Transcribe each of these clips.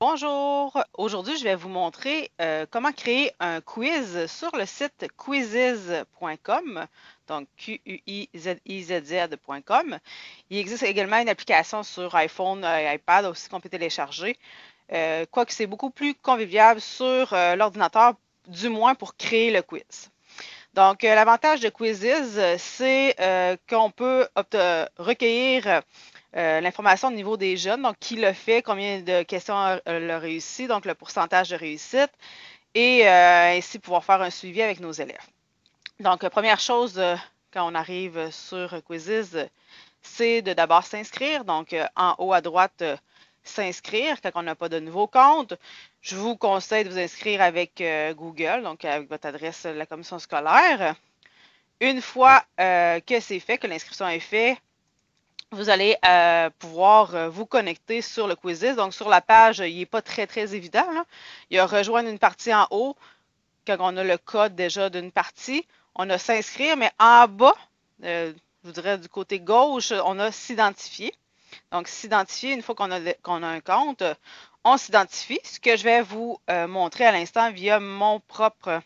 Bonjour, aujourd'hui je vais vous montrer comment créer un quiz sur le site quizzes.com, donc QUIZIZZ.com. Il existe également une application sur iPhone et iPad aussi qu'on peut télécharger, quoique c'est beaucoup plus convivial sur l'ordinateur, du moins pour créer le quiz. Donc, l'avantage de Quizzes, c'est qu'on peut recueillir l'information au niveau des jeunes, donc qui le fait, combien de questions le réussit, donc le pourcentage de réussite, et ainsi pouvoir faire un suivi avec nos élèves. Donc, première chose, quand on arrive sur Quizzes, c'est de d'abord s'inscrire. Donc, en haut à droite, s'inscrire quand on n'a pas de nouveau compte. Je vous conseille de vous inscrire avec Google, donc avec votre adresse de la commission scolaire. Une fois que c'est fait, que l'inscription est faite, vous allez pouvoir vous connecter sur le Quizzes. Donc, sur la page, il n'est pas très, très évident, là. Il y a rejoindre une partie en haut quand on a le code déjà d'une partie. On a s'inscrire, mais en bas, je vous dirais du côté gauche, on a s'identifier. Donc, s'identifier, une fois qu'on a un compte, on s'identifie. Ce que je vais vous montrer à l'instant via mon propre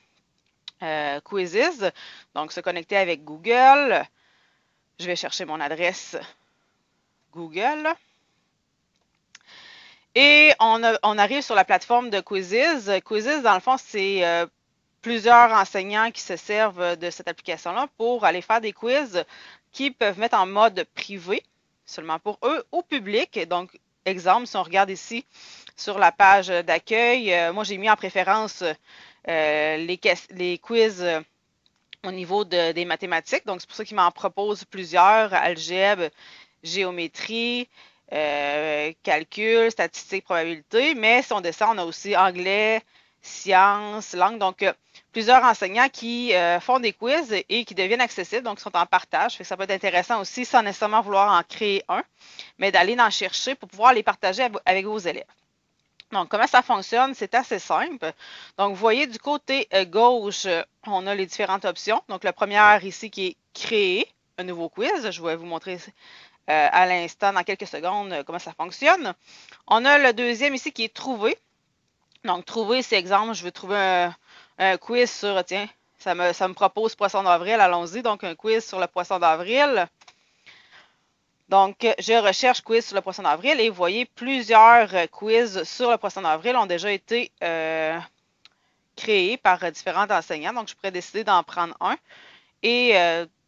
Quizzes. Donc, se connecter avec Google. Je vais chercher mon adresse Google. Et on arrive sur la plateforme de Quizzes. Quizzes, dans le fond, c'est plusieurs enseignants qui se servent de cette application-là pour aller faire des quiz qui peuvent mettre en mode privé, seulement pour eux, ou public. Donc, exemple, si on regarde ici sur la page d'accueil, moi j'ai mis en préférence les quiz au niveau des mathématiques. Donc, c'est pour ça qu'il m'en propose plusieurs, algèbre, géométrie, calcul, statistique, probabilité. Mais si on descend, on a aussi anglais, sciences, langue. Donc, plusieurs enseignants qui font des quiz et qui deviennent accessibles, donc qui sont en partage. Fait que ça peut être intéressant aussi, sans nécessairement vouloir en créer un, mais d'aller en chercher pour pouvoir les partager avec vos élèves. Donc, comment ça fonctionne? C'est assez simple. Donc, vous voyez du côté gauche, on a les différentes options. Donc, la première ici qui est créer un nouveau quiz. Je vais vous montrer à l'instant, dans quelques secondes, comment ça fonctionne. On a le deuxième ici qui est trouver. Donc, trouver, c'est exemple, je veux trouver un quiz sur, tiens, ça me propose poisson d'avril, allons-y. Donc, un quiz sur le poisson d'avril. Donc, je recherche quiz sur le poisson d'avril et vous voyez, plusieurs quiz sur le poisson d'avril ont déjà été créés par différents enseignants. Donc, je pourrais décider d'en prendre un et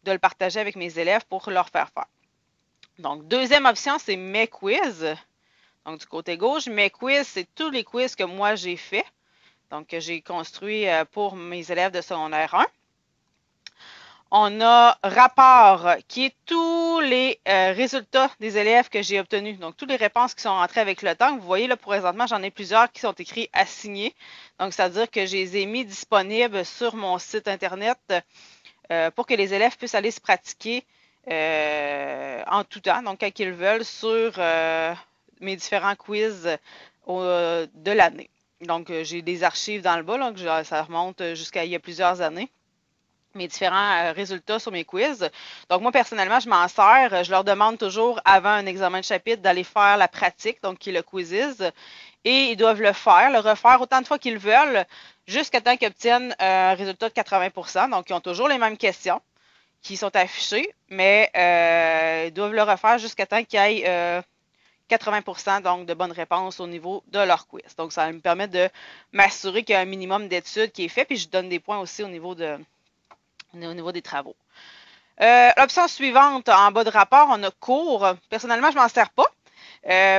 de le partager avec mes élèves pour leur faire faire. Donc, deuxième option, c'est mes quiz. Donc, du côté gauche, mes quiz, c'est tous les quiz que moi j'ai fait. Donc, que j'ai construit pour mes élèves de secondaire 1. On a rapport, qui est tous les résultats des élèves que j'ai obtenus. Donc, toutes les réponses qui sont rentrées avec le temps. Vous voyez, là, présentement, j'en ai plusieurs qui sont écrits assignés. Donc, c'est-à-dire que je les ai mis disponibles sur mon site Internet pour que les élèves puissent aller se pratiquer en tout temps, donc quand ils veulent, sur mes différents quiz de l'année. Donc, j'ai des archives dans le bas, donc ça remonte jusqu'à il y a plusieurs années, mes différents résultats sur mes quiz. Donc, moi, personnellement, je m'en sers. Je leur demande toujours, avant un examen de chapitre, d'aller faire la pratique, donc qui est le quizzes, et ils doivent le faire, le refaire autant de fois qu'ils veulent, jusqu'à temps qu'ils obtiennent un résultat de 80%. Donc, ils ont toujours les mêmes questions qui sont affichées, mais ils doivent le refaire jusqu'à temps qu'il y ait 80% donc de bonnes réponses au niveau de leur quiz. Donc, ça me permet de m'assurer qu'il y a un minimum d'études qui est fait, puis je donne des points aussi au niveau des travaux. L'option suivante, en bas de rapport, on a cours. Personnellement, je ne m'en sers pas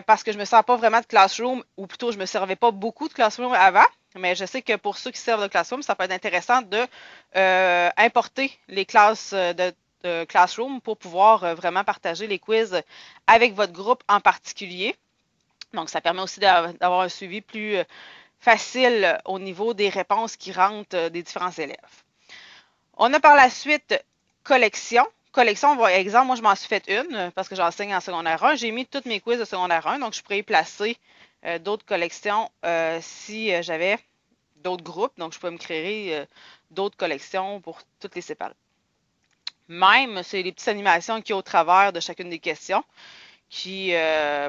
parce que je ne me sers pas vraiment de Classroom, ou plutôt, je ne me servais pas beaucoup de Classroom avant. Mais je sais que pour ceux qui servent de Classroom, ça peut être intéressant de importer les classes de Classroom pour pouvoir vraiment partager les quiz avec votre groupe en particulier. Donc, ça permet aussi d'avoir un suivi plus facile au niveau des réponses qui rentrent des différents élèves. On a par la suite collection. Collection, par exemple, moi je m'en suis fait une parce que j'enseigne en secondaire 1. J'ai mis toutes mes quiz de secondaire 1, donc je pourrais y placer d'autres collections si j'avais d'autres groupes. Donc je peux me créer d'autres collections pour toutes les séparer. Même, c'est les petites animations qui au travers de chacune des questions qui,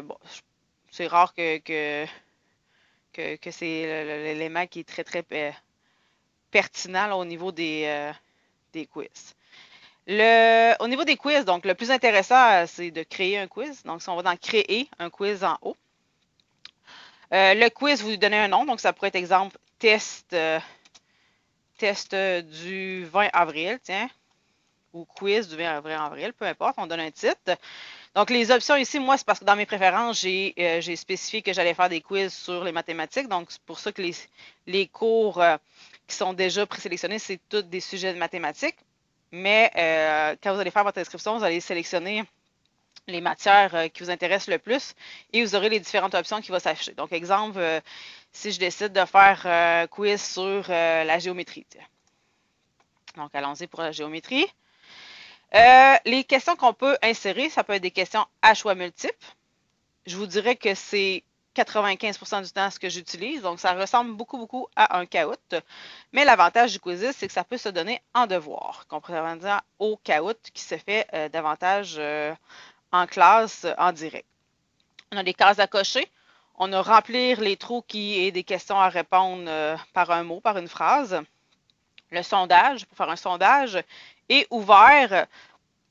bon, c'est rare que que c'est l'élément qui est très, très pertinent là, au niveau des quiz. Au niveau des quiz, donc le plus intéressant, c'est de créer un quiz. Donc, si on va dans créer un quiz en haut, le quiz, vous lui donnez un nom. Donc, ça pourrait être exemple test du 20 avril, tiens, ou quiz du 20 avril, peu importe, on donne un titre. Donc, les options ici, moi, c'est parce que dans mes préférences, j'ai spécifié que j'allais faire des quiz sur les mathématiques. Donc, c'est pour ça que les cours qui sont déjà présélectionnés, c'est tous des sujets de mathématiques. Mais quand vous allez faire votre inscription, vous allez sélectionner les matières qui vous intéressent le plus et vous aurez les différentes options qui vont s'afficher. Donc, exemple, si je décide de faire quiz sur la géométrie. Donc, allons-y pour la géométrie. Les questions qu'on peut insérer, ça peut être des questions à choix multiples. Je vous dirais que c'est 95% du temps ce que j'utilise, donc ça ressemble beaucoup à un caout. Mais l'avantage du Quizizz, c'est que ça peut se donner en devoir, comparativement au caout qui se fait davantage en classe, en direct. On a des cases à cocher. On a remplir les trous qui est des questions à répondre par un mot, par une phrase. Le sondage, pour faire un sondage. Et ouvert,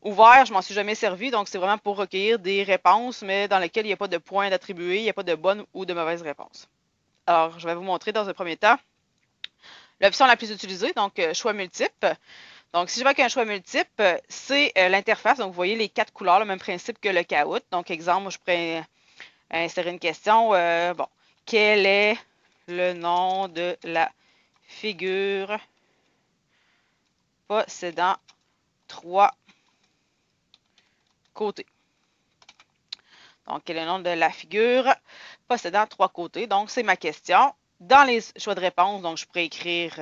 je m'en suis jamais servi, donc c'est vraiment pour recueillir des réponses, mais dans lesquelles il n'y a pas de points d'attribuer, il n'y a pas de bonne ou de mauvaise réponse. Alors, je vais vous montrer dans un premier temps l'option la plus utilisée, donc choix multiple. Donc, si je vais avec un choix multiple, c'est l'interface. Donc, vous voyez les 4 couleurs, le même principe que le caout. Donc, exemple, je pourrais insérer une question. Bon, quel est le nom de la figure possédant 3 côtés? Donc, quel est le nom de la figure possédant 3 côtés? Donc, c'est ma question. Dans les choix de réponse, donc je pourrais écrire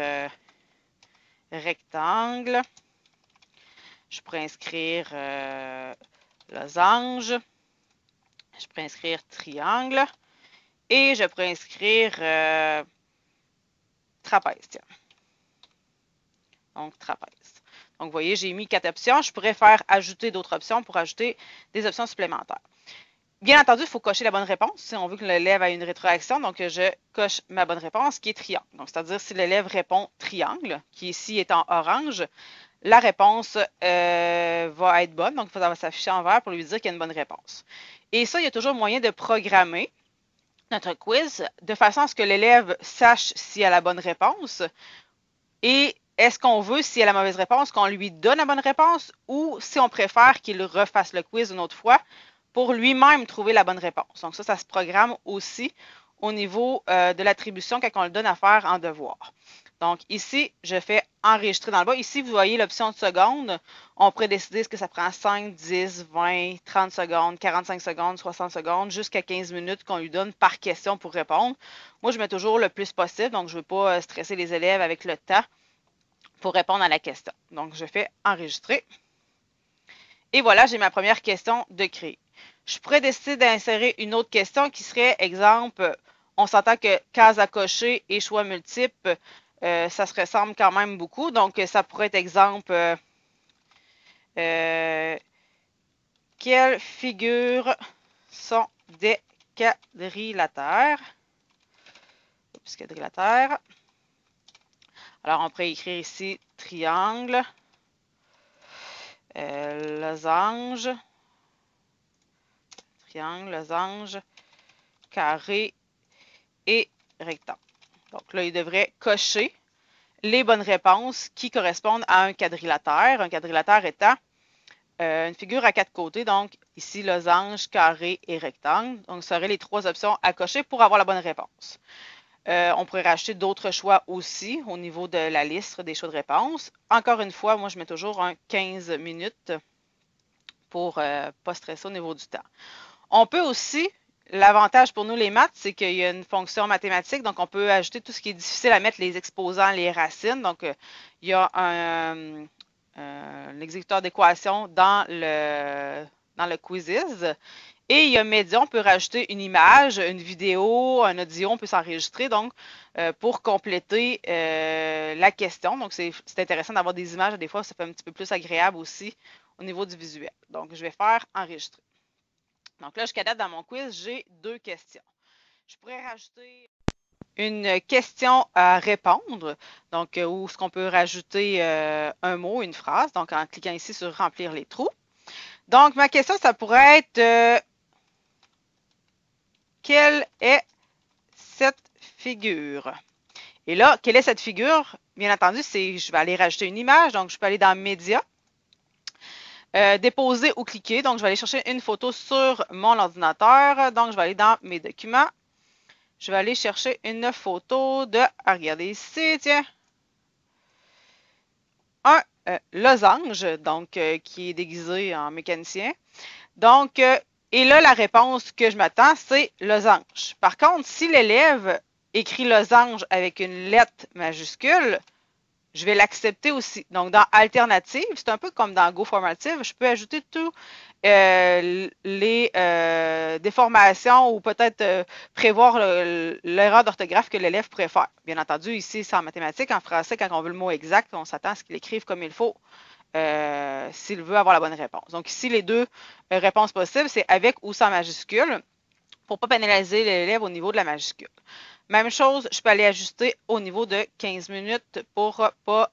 rectangle. Je pourrais inscrire losange. Je pourrais inscrire triangle. Et je pourrais inscrire trapèze. Tiens. Donc, trapèze. Donc, vous voyez, j'ai mis 4 options. Je pourrais faire ajouter d'autres options pour ajouter des options supplémentaires. Bien entendu, il faut cocher la bonne réponse si on veut que l'élève ait une rétroaction. Donc, je coche ma bonne réponse qui est triangle. Donc, c'est-à-dire si l'élève répond triangle, qui ici est en orange, la réponse va être bonne. Donc, ça va s'afficher en vert pour lui dire qu'il y a une bonne réponse. Et ça, il y a toujours moyen de programmer notre quiz de façon à ce que l'élève sache s'il a la bonne réponse et est-ce qu'on veut, s'il a la mauvaise réponse, qu'on lui donne la bonne réponse ou si on préfère qu'il refasse le quiz une autre fois pour lui-même trouver la bonne réponse. Donc ça se programme aussi au niveau de l'attribution quand on le donne à faire en devoir. Donc ici, je fais enregistrer dans le bas. Ici, vous voyez l'option de secondes. On pourrait décider ce que ça prend 5, 10, 20, 30 secondes, 45 secondes, 60 secondes, jusqu'à 15 minutes qu'on lui donne par question pour répondre. Moi, je mets toujours le plus possible, donc je ne veux pas stresser les élèves avec le temps pour répondre à la question. Donc, je fais enregistrer. Et voilà, j'ai ma première question de créer. Je pourrais décider d'insérer une autre question qui serait, exemple, on s'entend que case à cocher et choix multiples, ça se ressemble quand même beaucoup. Donc, ça pourrait être, exemple, quelles figures sont des quadrilatères? Oups, quadrilatères. Alors, on pourrait écrire ici triangle, losange, triangle, losange, carré et rectangle. Donc là, il devrait cocher les bonnes réponses qui correspondent à un quadrilatère. Un quadrilatère étant une figure à 4 côtés, donc ici losange, carré et rectangle. Donc, ce seraient les 3 options à cocher pour avoir la bonne réponse. On pourrait rajouter d'autres choix aussi au niveau de la liste des choix de réponse. Encore une fois, moi, je mets toujours un 15 minutes pour ne pas stresser au niveau du temps. On peut aussi, l'avantage pour nous les maths, c'est qu'il y a une fonction mathématique, donc on peut ajouter tout ce qui est difficile à mettre, les exposants, les racines. Donc, il y a un exécuteur d'équation dans le Quizizz. Et il y a Média, on peut rajouter une image, une vidéo, un audio, on peut s'enregistrer donc pour compléter la question. Donc, c'est intéressant d'avoir des images. Des fois, ça fait un petit peu plus agréable aussi au niveau du visuel. Donc, je vais faire enregistrer. Donc là, jusqu'à date, dans mon quiz, j'ai 2 questions. Je pourrais rajouter une question à répondre, donc où est-ce qu'on peut rajouter un mot, une phrase, donc en cliquant ici sur remplir les trous. Donc, ma question, ça pourrait être quelle est cette figure? Et là, quelle est cette figure? Bien entendu, je vais aller rajouter une image, donc je peux aller dans Médias, déposer ou cliquer. Donc, je vais aller chercher une photo sur mon ordinateur. Donc, je vais aller dans mes documents. Je vais aller chercher une photo de, regardez ici, tiens, un losange, donc qui est déguisé en mécanicien. Donc, et là, la réponse que je m'attends, c'est losange. Par contre, si l'élève écrit losange avec une lettre majuscule, je vais l'accepter aussi. Donc, dans Alternative, c'est un peu comme dans GoFormative, je peux ajouter tous les déformations ou peut-être prévoir l'erreur d'orthographe que l'élève pourrait faire. Bien entendu, ici, c'est en mathématiques. En français, quand on veut le mot exact, on s'attend à ce qu'il écrive comme il faut s'il veut avoir la bonne réponse. Donc, ici, les deux réponses possibles, c'est avec ou sans majuscule pour ne pas pénaliser l'élève au niveau de la majuscule. Même chose, je peux aller ajuster au niveau de 15 minutes pour ne pas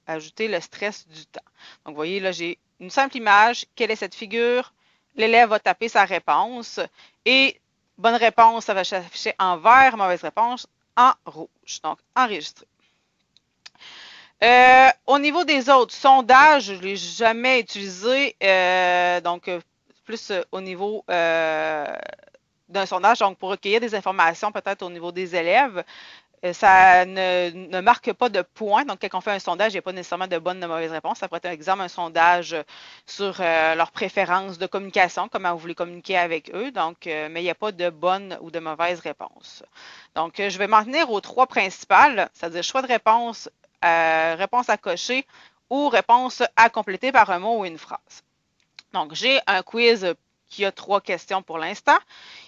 ajouter le stress du temps. Donc, vous voyez, là, j'ai une simple image. Quelle est cette figure? L'élève va taper sa réponse et bonne réponse, ça va s'afficher en vert, mauvaise réponse en rouge. Donc, enregistrer. Au niveau des autres sondages, je ne l'ai jamais utilisé, donc plus au niveau d'un sondage, donc pour recueillir des informations peut-être au niveau des élèves. Ça ne marque pas de points. Donc, quand on fait un sondage, il n'y a pas nécessairement de bonne ou de mauvaise réponse. Ça pourrait être, par exemple, un sondage sur leurs préférences de communication, comment vous voulez communiquer avec eux. Donc, mais il n'y a pas de bonne ou de mauvaise réponse. Donc, je vais m'en tenir aux trois principales, c'est-à-dire choix de réponse, réponse à cocher ou réponse à compléter par un mot ou une phrase. Donc, j'ai un quiz qui a 3 questions pour l'instant.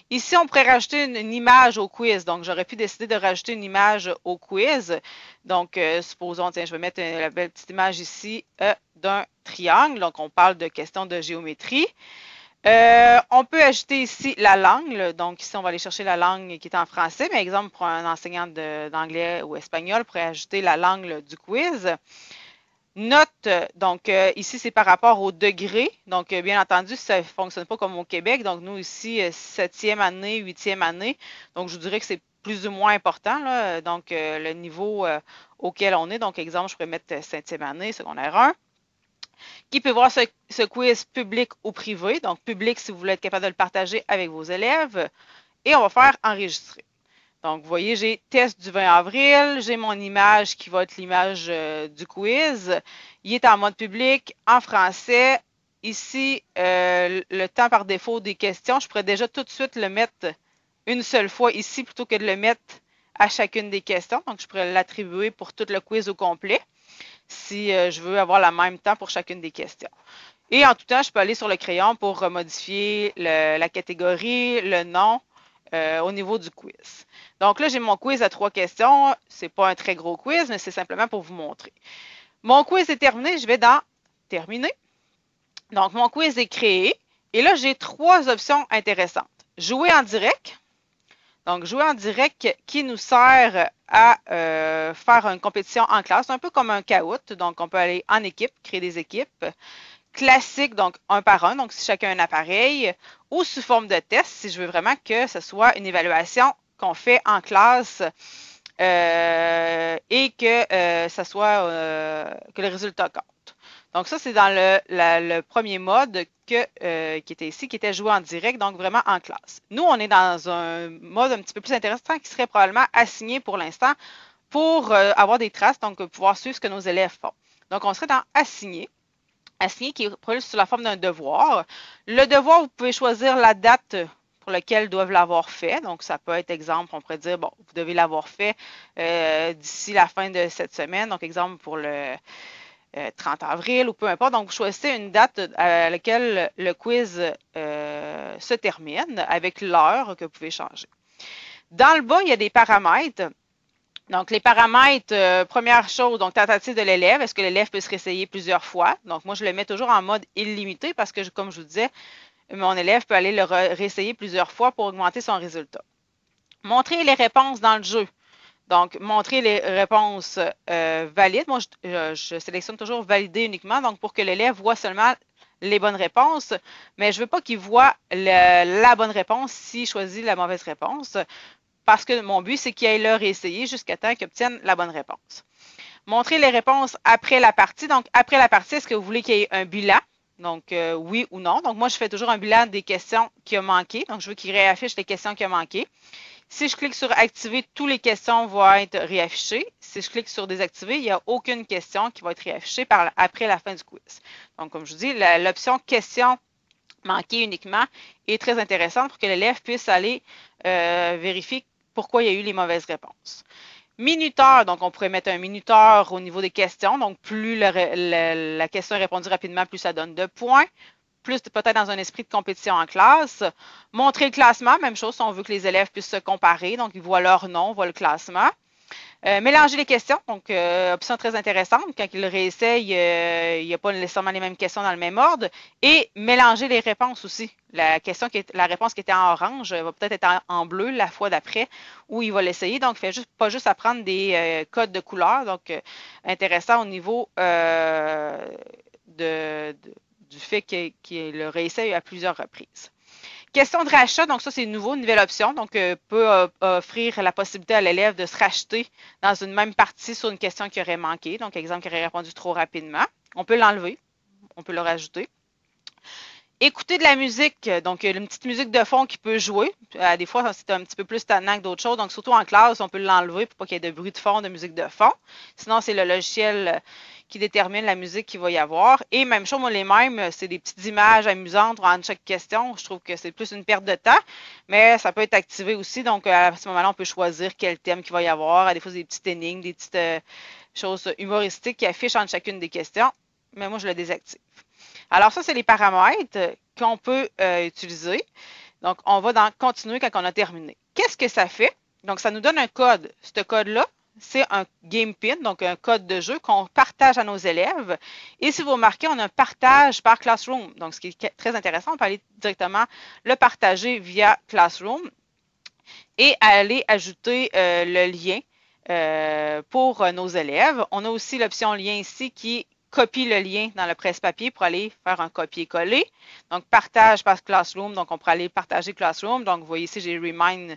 Ici, on pourrait rajouter une image au quiz. Donc, j'aurais pu décider de rajouter une image au quiz. Donc, supposons, tiens, je vais mettre la belle petite image ici d'un triangle. Donc, on parle de questions de géométrie. On peut ajouter ici la langue. Donc, ici, on va aller chercher la langue qui est en français. Mais exemple, pour un enseignant d'anglais ou espagnol, on pourrait ajouter la langue du quiz. Note, donc ici, c'est par rapport au degré. Donc, bien entendu, ça ne fonctionne pas comme au Québec. Donc, nous, ici, 7e année, 8e année. Donc, je vous dirais que c'est plus ou moins important, là. Donc, le niveau auquel on est. Donc, exemple, je pourrais mettre 7e année, secondaire 1. Qui peut voir ce quiz public ou privé. Donc, public, si vous voulez être capable de le partager avec vos élèves. Et on va faire enregistrer. Donc, vous voyez, j'ai test du 20 avril, j'ai mon image qui va être l'image du quiz. Il est en mode public, en français. Ici, le temps par défaut des questions, je pourrais déjà tout de suite le mettre une seule fois ici plutôt que de le mettre à chacune des questions. Donc, je pourrais l'attribuer pour tout le quiz au complet si je veux avoir le même temps pour chacune des questions. Et en tout temps, je peux aller sur le crayon pour modifier la catégorie, le nom, au niveau du quiz. Donc là, j'ai mon quiz à 3 questions. C'est pas un très gros quiz, mais c'est simplement pour vous montrer. Mon quiz est terminé. Je vais dans Terminer. Donc, mon quiz est créé. Et là, j'ai 3 options intéressantes. Jouer en direct. Donc, jouer en direct qui nous sert à faire une compétition en classe, un peu comme un caout. Donc, on peut aller en équipe, créer des équipes. Classique, donc un par un, donc si chacun a un appareil, ou sous forme de test, si je veux vraiment que ce soit une évaluation qu'on fait en classe et que ça soit que le résultat compte. Donc ça, c'est dans le premier mode qui était ici, qui était joué en direct, donc vraiment en classe. Nous, on est dans un mode un petit peu plus intéressant qui serait probablement assigné pour l'instant pour avoir des traces, donc pouvoir suivre ce que nos élèves font. Donc, on serait dans assigner. Assigné qui est plus sous la forme d'un devoir. Le devoir, vous pouvez choisir la date pour laquelle ils doivent l'avoir fait. Donc, ça peut être, exemple, on pourrait dire, bon, vous devez l'avoir fait d'ici la fin de cette semaine. Donc, exemple, pour le 30 avril ou peu importe. Donc, vous choisissez une date à laquelle le quiz se termine avec l'heure que vous pouvez changer. Dans le bas, il y a des paramètres. Donc, les paramètres, première chose, donc tentative de l'élève. Est-ce que l'élève peut se réessayer plusieurs fois? Donc, moi, je le mets toujours en mode illimité parce que, comme je vous disais, mon élève peut aller le réessayer plusieurs fois pour augmenter son résultat. Montrer les réponses dans le jeu. Donc, montrer les réponses valides. Moi, je sélectionne toujours valider uniquement, donc pour que l'élève voit seulement les bonnes réponses, mais je ne veux pas qu'il voit la bonne réponse s'il choisit la mauvaise réponse, parce que mon but, c'est qu'il aille le réessayer jusqu'à temps qu'il obtienne la bonne réponse. Montrer les réponses après la partie. Donc, après la partie, est-ce que vous voulez qu'il y ait un bilan? Donc, oui ou non. Donc, moi, je fais toujours un bilan des questions qui ont manqué. Donc, je veux qu'il réaffiche les questions qui ont manqué. Si je clique sur activer, toutes les questions vont être réaffichées. Si je clique sur désactiver, il n'y a aucune question qui va être réaffichée après la fin du quiz. Donc, comme je vous dis, l'option question manquée uniquement est très intéressante pour que l'élève puisse aller vérifier pourquoi il y a eu les mauvaises réponses. Minuteur, donc on pourrait mettre un minuteur au niveau des questions. Donc, plus la question est répondue rapidement, plus ça donne de points. Plus peut-être dans un esprit de compétition en classe. Montrer le classement, même chose, si on veut que les élèves puissent se comparer. Donc, ils voient leur nom, voient le classement. Mélanger les questions, donc option très intéressante. Quand ils le réessayent, il n'y a pas nécessairement les mêmes questions dans le même ordre. Et mélanger les réponses aussi. La réponse qui était en orange va peut-être être en bleu la fois d'après où il va l'essayer. Donc, il ne fait pas juste apprendre des codes de couleurs. Donc, intéressant au niveau du fait qu'il le réessaye à plusieurs reprises. Question de rachat, donc ça c'est nouveau, une nouvelle option. Donc, peut offrir la possibilité à l'élève de se racheter dans une même partie sur une question qui aurait manqué. Donc, exemple, qui aurait répondu trop rapidement. On peut l'enlever, on peut le rajouter. Écouter de la musique, donc une petite musique de fond qui peut jouer. Des fois, c'est un petit peu plus tannant que d'autres choses. Donc, surtout en classe, on peut l'enlever pour pas qu'il y ait de bruit de fond, de musique de fond. Sinon, c'est le logiciel qui détermine la musique qu'il va y avoir. Et même chose, moi, les mêmes, c'est des petites images amusantes entre chaque question. Je trouve que c'est plus une perte de temps, mais ça peut être activé aussi. Donc, à ce moment-là, on peut choisir quel thème qu'il va y avoir. Des fois, c'est des petites énigmes, des petites choses humoristiques qui affichent entre chacune des questions. Mais moi, je le désactive. Alors, ça, c'est les paramètres qu'on peut utiliser. Donc, on va dans continuer quand on a terminé. Qu'est-ce que ça fait? Donc, ça nous donne un code. Ce code-là, c'est un game pin, donc un code de jeu qu'on partage à nos élèves. Et si vous remarquez, on a un partage par Classroom. Donc, ce qui est très intéressant, on peut aller directement le partager via Classroom et aller ajouter le lien pour nos élèves. On a aussi l'option lien ici qui copie le lien dans le presse-papier pour aller faire un copier-coller. Donc, partage par Classroom. Donc, on pourrait aller partager Classroom. Donc, vous voyez ici, j'ai Remind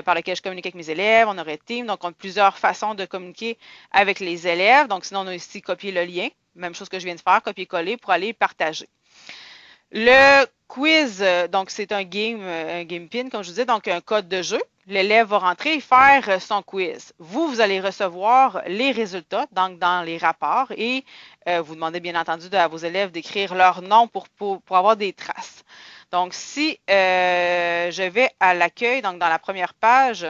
par lequel je communique avec mes élèves. On aurait Team. Donc, on a plusieurs façons de communiquer avec les élèves. Donc, sinon, on a ici copier le lien. Même chose que je viens de faire, copier-coller pour aller partager. Le quiz, donc c'est un game pin, comme je vous disais, donc un code de jeu. L'élève va rentrer et faire son quiz. Vous allez recevoir les résultats, donc dans les rapports, et vous demandez bien entendu à vos élèves d'écrire leur nom pour avoir des traces. Donc, si je vais à l'accueil, donc dans la première page,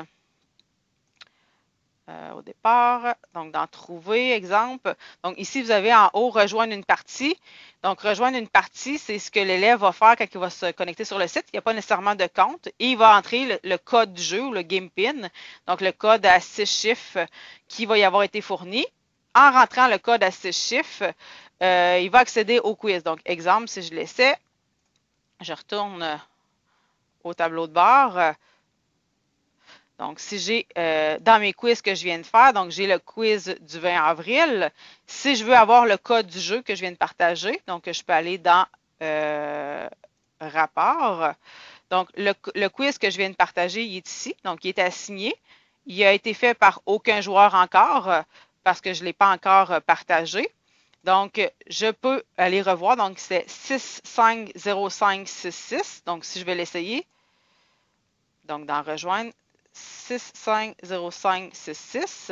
au départ, donc dans trouver, exemple. Donc ici, vous avez en haut rejoindre une partie. Donc rejoindre une partie, c'est ce que l'élève va faire quand il va se connecter sur le site. Il n'y a pas nécessairement de compte et il va entrer le code du jeu ou le game pin, donc le code à 6 chiffres qui va y avoir été fourni. En rentrant le code à 6 chiffres, il va accéder au quiz. Donc exemple, si je l'essaie, je retourne au tableau de bord. Donc, si j'ai dans mes quiz que je viens de faire, donc j'ai le quiz du 20 avril. Si je veux avoir le code du jeu que je viens de partager, donc je peux aller dans rapport. Donc, le quiz que je viens de partager, il est ici. Donc, il est assigné. Il a été fait par aucun joueur encore parce que je ne l'ai pas encore partagé. Donc, je peux aller revoir. Donc, c'est 650566. Donc, si je vais l'essayer, donc dans rejoindre, 650566.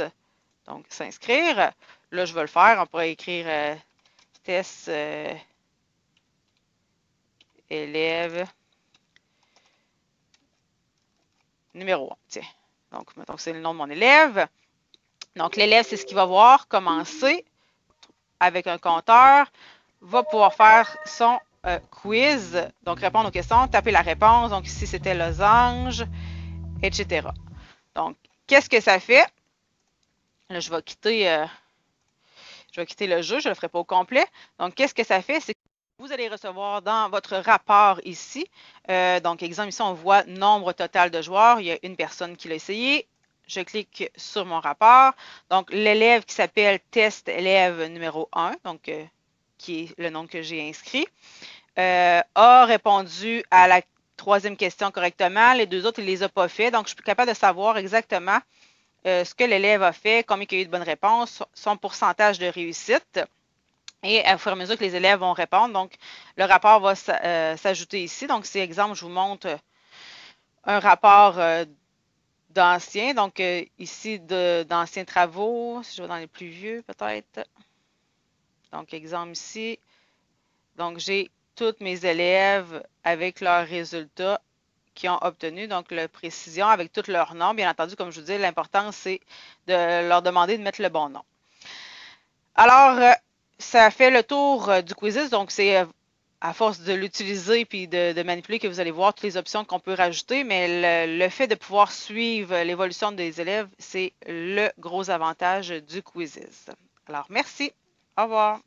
Donc, s'inscrire. Là, je vais le faire. On pourrait écrire test élève numéro 1. Tiens. Donc, mettons que c'est le nom de mon élève. Donc, l'élève, c'est ce qu'il va voir. Commencer avec un compteur. Va pouvoir faire son quiz. Donc, répondre aux questions, taper la réponse. Donc, ici, c'était losange, etc. Donc, qu'est-ce que ça fait? Là, je vais quitter le jeu, je ne le ferai pas au complet. Donc, qu'est-ce que ça fait? C'est Vous allez recevoir dans votre rapport ici, donc exemple ici on voit nombre total de joueurs, il y a une personne qui l'a essayé, je clique sur mon rapport, donc l'élève qui s'appelle test élève numéro 1, donc qui est le nom que j'ai inscrit, a répondu à la troisième question correctement, les deux autres il les a pas fait, donc je suis capable de savoir exactement ce que l'élève a fait, combien il y a eu de bonnes réponses, son pourcentage de réussite. Et au fur et à mesure que les élèves vont répondre, donc le rapport va s'ajouter ici. Donc, si exemple, je vous montre un rapport d'anciens, donc ici d'anciens travaux, si je vais dans les plus vieux peut-être. Donc, exemple ici. Donc, j'ai tous mes élèves avec leurs résultats qu'ils ont obtenus, donc la précision avec tous leurs noms. Bien entendu, comme je vous dis, l'important, c'est de leur demander de mettre le bon nom. Alors, ça fait le tour du Quizzes, donc c'est à force de l'utiliser puis de manipuler que vous allez voir toutes les options qu'on peut rajouter, mais le fait de pouvoir suivre l'évolution des élèves, c'est le gros avantage du Quizzes. Alors, merci. Au revoir.